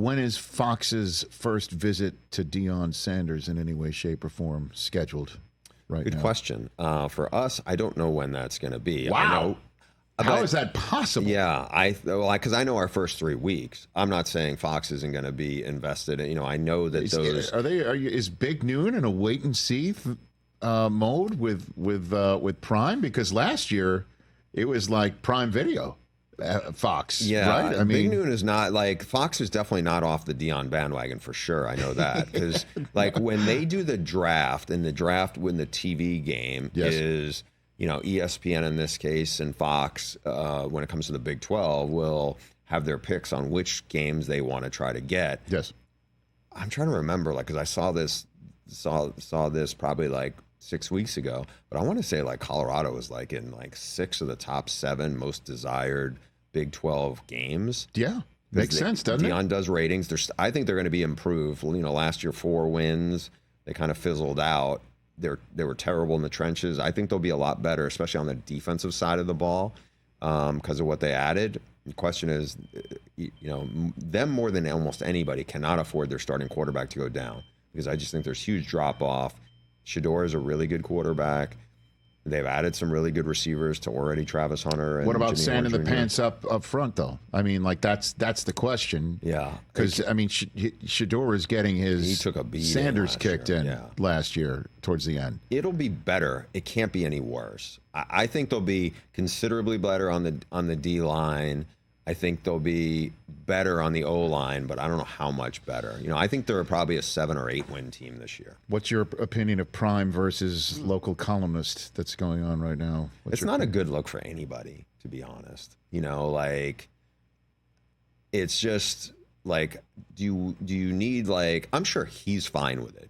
when is Fox's first visit to Deion Sanders in any way, shape, or form scheduled right Good now? question. For us, I don't know when that's going to be. Wow. I know, How is that possible? Yeah, because I know our first 3 weeks. I'm not saying Fox isn't going to be invested. I know that Is Big Noon in a wait and see mode with Prime? Because last year it was like Prime Video, Fox. Yeah, right. I mean, Big Noon is not Fox is definitely not off the Deion bandwagon for sure. I know that because when they do the draft and the draft when the TV game is. ESPN in this case and Fox, when it comes to the Big 12, will have their picks on which games they want to try to get. Yes. I'm trying to remember, because I saw this probably 6 weeks ago, but I want to say Colorado was in 6 of the top 7 most desired Big 12 games. Yeah. Makes sense, doesn't it? Deion does ratings. I think they're going to be improved. Last year 4 wins, they kind of fizzled out. They were terrible in the trenches. I think they'll be a lot better, especially on the defensive side of the ball, because of what they added. The question is, them more than almost anybody cannot afford their starting quarterback to go down, because I just think there's huge drop off. Shador is a really good quarterback. They've added some really good receivers to already Travis Hunter. And what about Jimmy sanding the Horn Jr.? pants up front, though? I mean, that's the question. Yeah. Because, Shador is getting He took a beating Sanders kicked in last year towards the end. It'll be better. It can't be any worse. I think they'll be considerably better on the D line. I think they'll be better on the O-line, but I don't know how much better. I think they're probably a 7 or 8 win team this year. What's your opinion of Prime versus local columnist that's going on right now? It's not a good look for anybody, to be honest. It's just do you need I'm sure he's fine with it.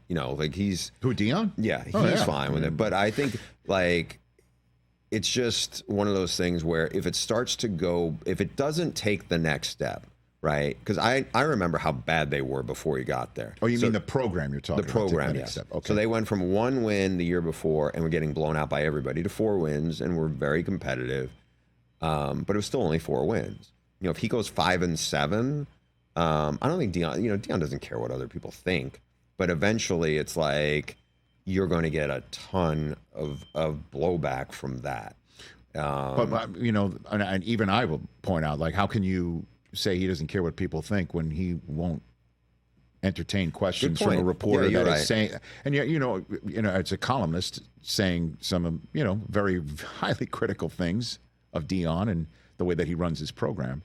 He's who, Deion? Yeah, he's fine with it. But I think it's just one of those things where if it doesn't take the next step, right? Because I remember how bad they were before he got there. Oh, you mean the program you're talking about? The program, yes. Step. Okay. So they went from 1 win the year before and were getting blown out by everybody to 4 wins and were very competitive. But it was still only 4 wins. If he goes 5-7, I don't think Deion doesn't care what other people think. But eventually it's you're going to get a ton of blowback from that. But and even I will point out, how can you say he doesn't care what people think when he won't entertain questions from a reporter that is saying, and it's a columnist saying some very highly critical things of Deion and the way that he runs his program.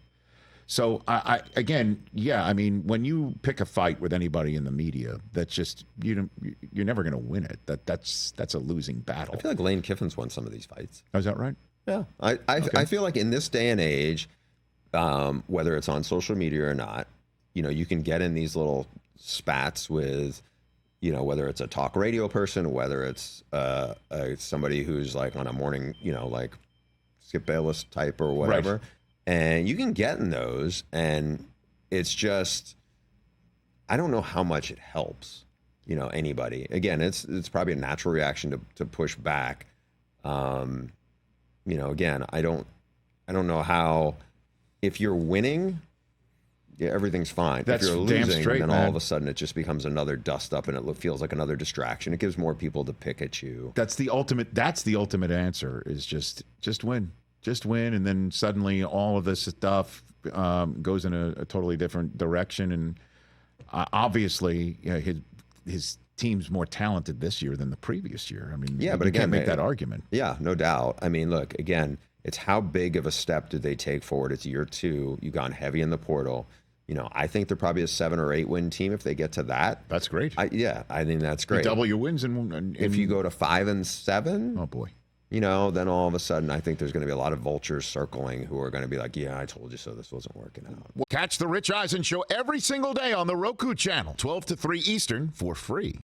So when you pick a fight with anybody in the media, that's just you're never going to win it. That's a losing battle. I feel like Lane Kiffin's won some of these fights. Oh, is that right? Yeah, I feel like in this day and age, whether it's on social media or not, you can get in these little spats with, whether it's a talk radio person, whether it's somebody who's on a morning, Skip Bayless type or whatever. Right. And you can get in those, and it's just, I don't know how much it helps, anybody. Again, it's probably a natural reaction to push back. Again, I don't know how, if you're winning, everything's fine. That's if you're damn losing, straight, then man. all of a sudden it just becomes another dust up, and it feels like another distraction. It gives more people to pick at you. That's the ultimate answer, is just win. Just win, and then suddenly all of this stuff goes in a totally different direction. And obviously, his team's more talented this year than the previous year. I mean, but you again, can't make that argument. Yeah, no doubt. I mean, look, again, it's how big of a step did they take forward? It's year 2. You've gone heavy in the portal. I think they're probably a 7 or 8 win team if they get to that. That's great. I think that's great. You double your wins in if you go to 5-7. Oh boy. Then all of a sudden, I think there's going to be a lot of vultures circling who are going to be like, yeah, I told you so. This wasn't working out. Catch the Rich Eisen Show every single day on the Roku channel, 12 to 3 Eastern, for free.